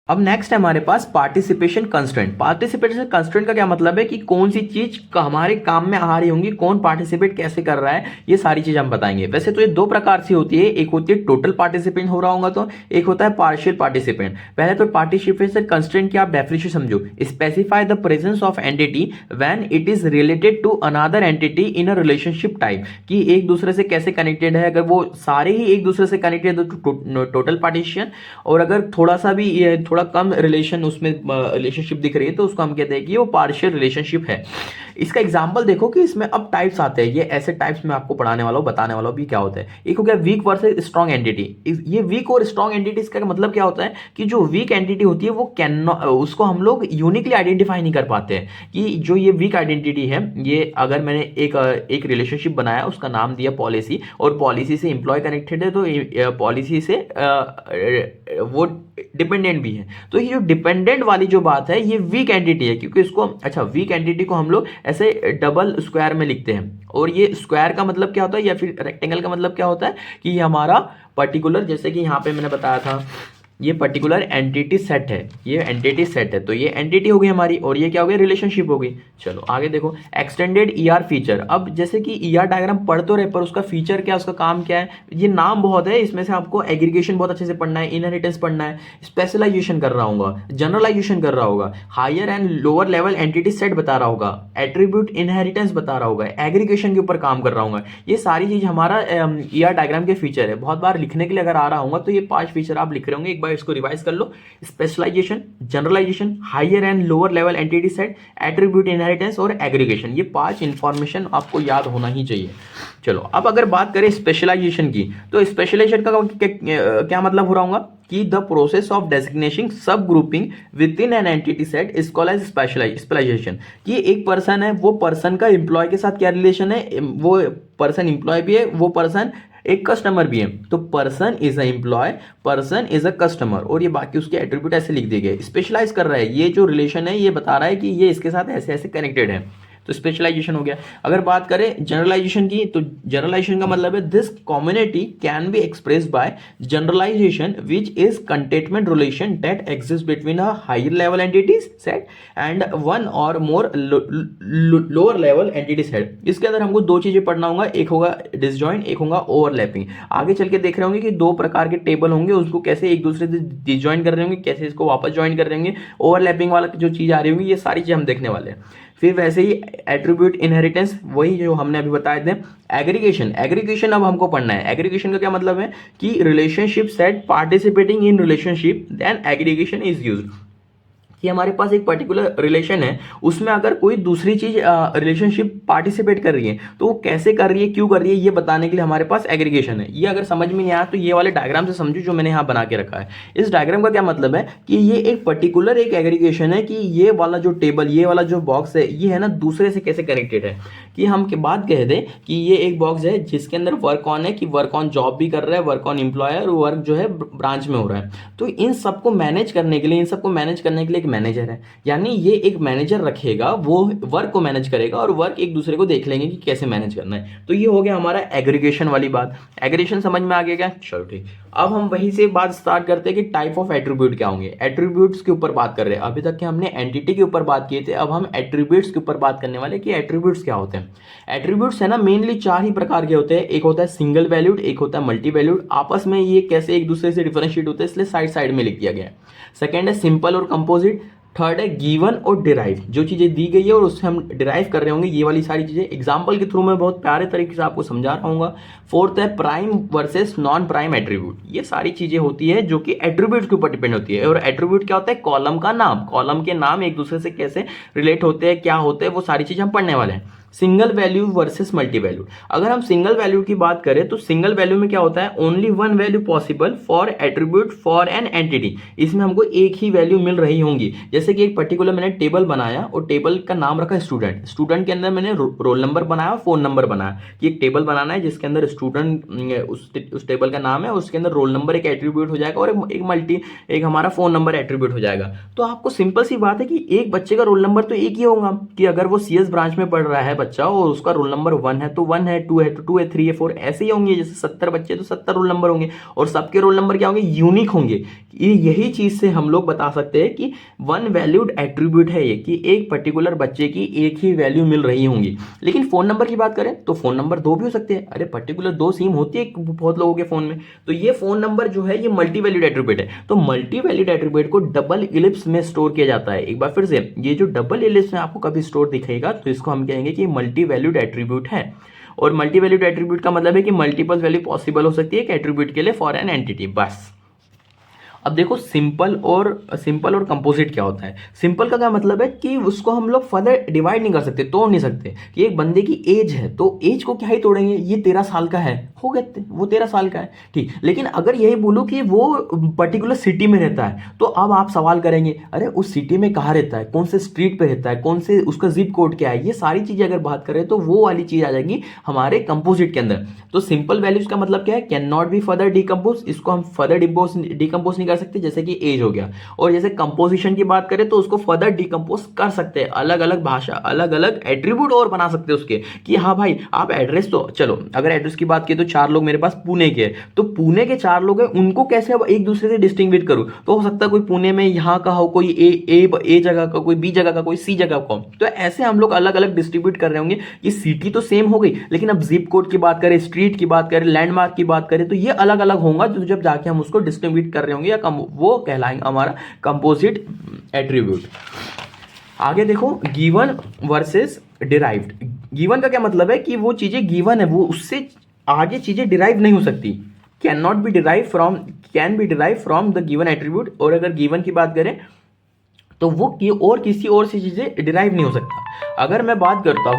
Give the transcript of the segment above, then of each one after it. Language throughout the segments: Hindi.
अब नेक्स्ट है हमारे पास पार्टिसिपेशन कंस्ट्रेंट। पार्टिसिपेशन कंस्ट्रेंट का क्या मतलब है कि कौन सी चीज हमारे काम में आ रही होंगी, कौन पार्टिसिपेट कैसे कर रहा है, ये सारी चीज हम बताएंगे। वैसे तो ये दो प्रकार से होती है, एक होती है टोटल पार्टिसिपेंट हो रहा होगा तो एक होता है पार्शियल पार्टिसिपेंट। पहले तो पार्टिसिपेशन कंस्ट्रेंट की आप डेफिनेशन समझो। Specify the presence of entity when it is related to another entity in a relationship type, कि एक दूसरे से कैसे कनेक्टेड है। अगर वो सारे ही एक दूसरे से कनेक्टेड है तो टोटल पार्टीशन, और अगर थोड़ा सा भी थोड़ा कम रिलेशन उसमें रिलेशनशिप दिख रही है तो उसको हम कहते हैं कि वो पार्शियल रिलेशनशिप है। इसका एग्जांपल देखो कि इसमें अब टाइप्स आते हैं, ये ऐसे टाइप्स में आपको पढ़ाने वाला हूं, बताने वाला हूं भी क्या होता है। एक हो गया वीक वर्सेस स्ट्रॉन्ग एंटिटी। ये वीक और स्ट्रॉन्ग एंटिटीज का मतलब क्या होता है कि जो वीक एंटिटी होती है वो कैन उसको हम लोग यूनिकली आइडेंटिफाई नहीं कर पाते हैं कि जो ये वीक आइडेंटिटी है, ये अगर मैंने एक रिलेशनशिप बनाया, उसका नाम दिया पॉलिसी, और पॉलिसी से एम्प्लॉय कनेक्टेड है तो पॉलिसी से वो डिपेंडेंट भी है, तो ये जो डिपेंडेंट वाली जो बात है ये वीक एंटिटी है, क्योंकि इसको अच्छा वीक एंटिटी को हम लोग ऐसे डबल स्क्वायर में लिखते हैं। और ये स्क्वायर का मतलब क्या होता है या फिर रेक्टेंगल का मतलब क्या होता है कि ये हमारा पर्टिकुलर, जैसे कि यहाँ पे मैंने बताया था ये पर्टिकुलर एंटिटी सेट है, ये एंटिटी सेट है, तो ये एंटिटी हो गई हमारी और ये क्या हो गया, रिलेशनशिप हो गई। चलो आगे देखो, एक्सटेंडेड ईआर फीचर। अब जैसे कि ईआर डायग्राम पढ़ तो रहे पर उसका फीचर क्या, उसका काम क्या है, ये नाम बहुत है, इसमें से आपको एग्रीगेशन बहुत अच्छे से पढ़ना है, इनहेरिटेंस पढ़ना है, स्पेशलाइजेशन कर रहा होगा, जनरलाइजेशन कर रहा होगा, higher and lower level entity set बता रहा होगा, एट्रीब्यूट इनहेरिटेंस बता रहा होगा, एग्रीगेशन के ऊपर काम कर रहा होगा। ये सारी चीज हमारा ईआर डायग्राम के फीचर है। बहुत बार लिखने के लिए अगर आ रहा होगा तो ये 5 फीचर आप लिख रहे होंगे, एक बार इसको रिवाइज कर लो। Specialization, generalization, higher and lower level entity set, attribute inheritance और एग्रीगेशन, ये 5 इंफॉर्मेशन आपको याद होना ही चाहिए। चलो अब अगर बात करें स्पेशलाइजेशन की, तो स्पेशलाइजेशन का क्या मतलब हो रहा होगा कि the process of designation sub grouping within an entity set is called as specialisation. कि एक पर्सन है, वो पर्सन का एम्प्लॉय के साथ क्या रिलेशन है, वो पर्सन एम्प्लॉय भी है, वो पर्सन एक कस्टमर भी है, तो person is a employee, person is a customer, और ये बाकी उसके एट्रीब्यूट ऐसे लिख दिए गए। स्पेशलाइज कर रहा है, ये जो रिलेशन है ये बता रहा है कि ये इसके साथ ऐसे ऐसे कनेक्टेड है, तो स्पेशलाइजेशन हो गया। अगर बात करें जनरलाइजेशन की, तो जनरलाइजेशन का मतलब है this community can be expressed by generalisation which is containment relation that exist between a higher level entities set and one or more lower level entity set. इसके अंदर हमको दो चीजें पढ़ना होगा, एक होगा डिसजॉइंट, एक होगा ओवरलैपिंग। आगे चल के देख रहे होंगे कि दो प्रकार के टेबल होंगे, उसको कैसे एक दूसरे से डिसजॉइन कर रहे होंगे, कैसे इसको वापस ज्वाइन कर रहे होंगे, ओवरलैपिंग वाला जो चीज आ रही होंगी, ये सारी चीज हम देखने वाले हैं। फिर वैसे ही एट्रीब्यूट इनहेरिटेंस, वही जो हमने अभी बताए थे। एग्रीगेशन, एग्रीगेशन अब हमको पढ़ना है। एग्रीगेशन का क्या मतलब है कि relationship set participating in relationship then aggregation is used. कि हमारे पास एक पर्टिकुलर रिलेशन है, उसमें अगर कोई दूसरी चीज रिलेशनशिप पार्टिसिपेट कर रही है तो वो कैसे कर रही है, क्यों कर रही है, ये बताने के लिए हमारे पास एग्रीगेशन है। ये अगर समझ में नहीं आया तो ये वाले डायग्राम से समझो जो मैंने यहाँ बना के रखा है। इस डायग्राम का क्या मतलब है कि ये एक पर्टिकुलर एक एग्रीगेशन है, कि ये वाला जो टेबल, ये वाला जो बॉक्स है, ये है ना दूसरे से कैसे कनेक्टेड है। कि हम के बात कह दें कि ये एक बॉक्स है जिसके अंदर वर्क ऑन है, कि वर्क ऑन जॉब भी कर रहा है, वर्क ऑन एम्प्लॉयर, वर्क जो है ब्रांच में हो रहा है। तो इन सबको मैनेज करने के लिए, इन सबको मैनेज करने के लिए एक मैनेजर है, यानी ये एक मैनेजर रखेगा, वो वर्क को मैनेज करेगा और वर्क एक दूसरे को देख लेंगे कि कैसे मैनेज करना है। तो ये हो गया हमारा एग्रीगेशन वाली बात। एग्रीगेशन समझ में आ गया क्या? चलो ठीक। अब हम वहीं से बात स्टार्ट करते हैं कि टाइप ऑफ एट्रीब्यूट क्या होंगे। एट्रीब्यूट्स के ऊपर बात कर रहे हैं, अभी तक के हमने एंटिटी के ऊपर बात किए थे, अब हम एट्रीब्यूट्स के ऊपर बात करने वाले कि एट्रीब्यूट्स क्या होते हैं। एट्रीब्यूट्स है ना मेनली 4 ही प्रकार के होते हैं। एक होता है सिंगल वैल्यूड, एक होता है मल्टी वैल्यूड, आपस में ये कैसे एक दूसरे से डिफरेंशिएट होते हैं इसलिए साइड साइड में लिख दिया गया है। सेकेंड है सिंपल और कंपोजिट। थर्ड है गिवन और डिराइव, जो चीजें दी गई है और उससे हम डिराइव कर रहे होंगे, ये वाली सारी चीजें एग्जांपल के थ्रू मैं बहुत प्यारे तरीके से आपको समझा रहा हूँ। फोर्थ है prime versus non prime attribute. ये सारी चीजें होती है जो कि एट्रीब्यूट के ऊपर डिपेंड होती है। और एट्रीब्यूट क्या होता है? कॉलम का नाम, कॉलम के नाम एक दूसरे से कैसे रिलेट होते हैं, क्या होते हैं, वो सारी चीजें हम पढ़ने वाले हैं। Single value versus multi value. अगर हम सिंगल वैल्यू की बात करें तो सिंगल वैल्यू में क्या होता है? Only one value possible for attribute for an entity. इसमें हमको एक ही वैल्यू मिल रही होंगी। जैसे कि एक पर्टिकुलर मैंने टेबल बनाया और टेबल का नाम रखा स्टूडेंट। स्टूडेंट के अंदर मैंने रोल नंबर बनाया, फोन नंबर बनाया कि एक टेबल बनाना है जिसके अंदर स्टूडेंट उस टेबल का नाम है, उसके अंदर रोल नंबर एक एट्रीब्यूट हो जाएगा और एक हमारा फोन नंबर एट्रीब्यूट हो जाएगा। तो आपको सिंपल सी बात है कि एक बच्चे का रोल नंबर तो एक ही होगा, कि अगर वो सीएस ब्रांच में पढ़ रहा है बच्चा और उसका रोल नंबर 1 है तो 1 है, 2 है तो 2 है, 3 है, 4 ऐसे ही होंगे। जैसे 70 बच्चे तो 70 रोल नंबर होंगे और सबके रोल नंबर क्या होंगे? यूनिक होंगे। यही चीज से हम लोग बता सकते हैं कि वन वैल्यूड एट्रीब्यूट है ये, कि एक पर्टिकुलर बच्चे की एक ही वैल्यू मिल रही होंगी। लेकिन फोन नंबर की बात करें तो फोन नंबर दो भी हो सकते हैं। अरे पर्टिकुलर दो सिम होती है बहुत लोगों के फोन में, तो ये फोन नंबर जो है ये मल्टी वैल्यूड एट्रीब्यूट है। तो मल्टी वैल्यूड एट्रीब्यूट को डबल इलिप्स में स्टोर किया जाता है। एक बार फिर से, ये जो डबल इलिप्स में आपको कभी स्टोर दिखेगा तो इसको हम कहेंगे कि मल्टी वैल्यूड एट्रीब्यूट है। और मल्टी वैल्यूड एट्रीब्यूट का मतलब है कि मल्टीपल वैल्यू पॉसिबल हो सकती है एक एट्रीब्यूट के लिए फॉर एन एंटिटी। बस अब देखो सिंपल और कंपोजिट क्या होता है। सिंपल का क्या मतलब है कि उसको हम लोग फर्दर डिवाइड नहीं कर सकते, तोड़ नहीं सकते। कि एक बंदे की एज है तो एज को क्या ही तोड़ेंगे, ये 13 साल का है, हो गए वो 13 साल का है, ठीक। लेकिन अगर यही बोलूं कि वो पर्टिकुलर सिटी में रहता है तो अब आप सवाल करेंगे अरे उस सिटी में कहाँ रहता है, कौन से स्ट्रीट पे रहता है, कौन से उसका जिप कोड क्या है, ये सारी चीजें अगर बात करें तो वो वाली चीज आ जाएगी हमारे कंपोजिट के अंदर। तो सिंपल वैल्यूज का मतलब क्या है, can not be further decompose, इसको हम फर्दर डिकम्पोज नहीं कर सकते, जैसे कि एज हो गया। और जैसे कंपोजिशन की बात करें तो उसको फर्दर डिकम्पोज कर सकते हैं, अलग अलग भाषा, अलग अलग एट्रीब्यूट और बना सकते हैं उसके, कि हाँ भाई आप एड्रेस, तो चलो अगर एड्रेस की बात की तो 4 लोग मेरे पास पुणे के, तो पुणे के 4 लोग हैं, उनको कैसे अब एक दूसरे से डिस्टिंग्विश करूं। तो हो सकता है कोई पुणे में यहाँ का हो, कोई ए जगह का, कोई बी जगह का, कोई सी जगह का। तो ऐसे हम लोग अलग अलग डिस्ट्रीब्यूट कर रहे होंगे। ये सिटी तो सेम हो गई, लेकिन अब जिप कोड की बात करें, स्ट्रीट की बात करें, लैंडमार्क की बात करें, तो ये अलग अलग होगा, तो जब जाके हम उसको डिस्ट्रीब्यूट कर रहे होंगे या वो कहलाएंगे हमारा कंपोजिट एट्रीब्यूट। आगे देखो गिवन वर्सेस डिराइव्ड। गिवन का क्या मतलब है कि वो चीजें गिवन है, वो उससे आगे चीजें डिराइव नहीं हो सकती, can not be derive from, can be derive from the given attribute. और अगर गिवन की बात करें तो वो और किसी और से चीजें डिराइव नहीं हो सकता। अगर मैं बात करता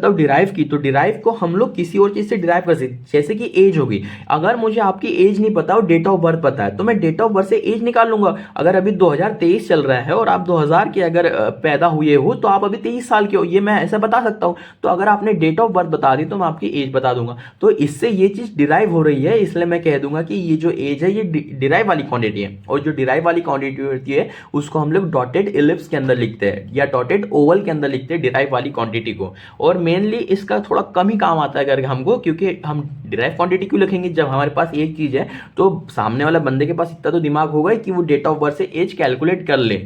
हूं डिराइव की, तो डिराइव को हम लोग किसी और चीज से डिराइव कर सकते, जैसे कि एज होगी। अगर मुझे आपकी एज नहीं पता और डेट ऑफ बर्थ पता है तो मैं डेट ऑफ बर्थ से एज निकाल लूंगा। अगर अभी 2023 चल रहा है और आप 2000 के अगर पैदा हुए हो तो आप अभी 23 साल के हो, ये मैं ऐसा बता सकता हूं। तो अगर आपने डेट ऑफ बर्थ बता दी तो मैं आपकी एज बता दूंगा। तो इससे ये चीज डिराइव हो रही है, इसलिए मैं कह दूंगा कि ये जो एज है ये डिराइव वाली क्वांटिटी है। और जो डिराइव वाली क्वांटिटी होती है उसको हम लोग डॉटेड इलिप्स के अंदर लिखते हैं या डॉटेड ओवल के अंदर लिखते हैं डिराइव वाली क्वांटिटी को। और मेनली इसका थोड़ा कम ही काम आता है अगर हमको, क्योंकि हम डिराइव क्वांटिटी क्यों लिखेंगे, जब हमारे पास एक चीज है तो सामने वाला बंदे के पास इतना तो दिमाग होगा कि वो डेट ऑफ बर्थ से एज कैलकुलेट कर ले,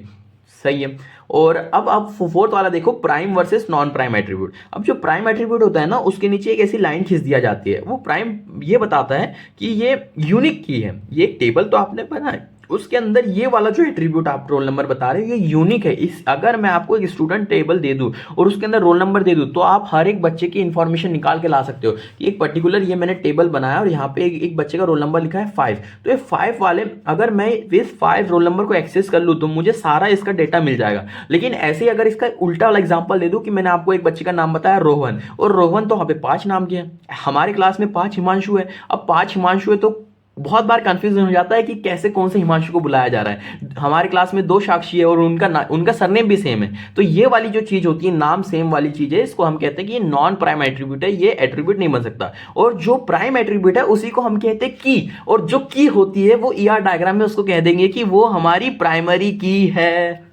सही है। और अब आप फोर्थ वाला देखो, prime versus non prime attribute. अब जो प्राइम एट्रीब्यूट होता है ना, उसके नीचे एक ऐसी लाइन खींच दिया जाती है, वो प्राइम ये बताता है कि ये यूनिक की है। ये एक टेबल तो आपने बनाया, उसके अंदर ये वाला जो एट्रीब्यूट आप रोल नंबर बता रहे हो ये यूनिक है। इस अगर मैं आपको एक स्टूडेंट टेबल दे दूं और उसके अंदर रोल नंबर दे दूं तो आप हर एक बच्चे की इंफॉर्मेशन निकाल के ला सकते हो कि एक पर्टिकुलर ये मैंने टेबल बनाया और यहाँ पे एक बच्चे का रोल नंबर लिखा है 5, तो ये 5 वाले अगर मैं इस 5 रोल नंबर को एक्सेस कर लूँ तो मुझे सारा इसका डेटा मिल जाएगा। लेकिन ऐसे ही अगर इसका उल्टा वाला एग्जाम्पल दे दूं कि मैंने आपको एक बच्चे का नाम बताया रोहन, और रोहन तो वहाँ पे 5 नाम के हैं, हमारे क्लास में 5 हिमांशु है। अब 5 हिमांशु है तो बहुत बार कंफ्यूजन हो जाता है कि कैसे कौन से हिमांशु को बुलाया जा रहा है। हमारे क्लास में 2 साक्षी है और उनका सरनेम भी सेम है, तो ये वाली जो चीज होती है नाम सेम वाली चीज है, इसको हम कहते हैं कि ये नॉन प्राइम एट्रीब्यूट है, ये एट्रीब्यूट नहीं बन सकता। और जो प्राइम एट्रीब्यूट है उसी को हम कहते हैं की, और जो की होती है वो ईआर डायग्राम में उसको कह देंगे कि वो हमारी प्राइमरी की है।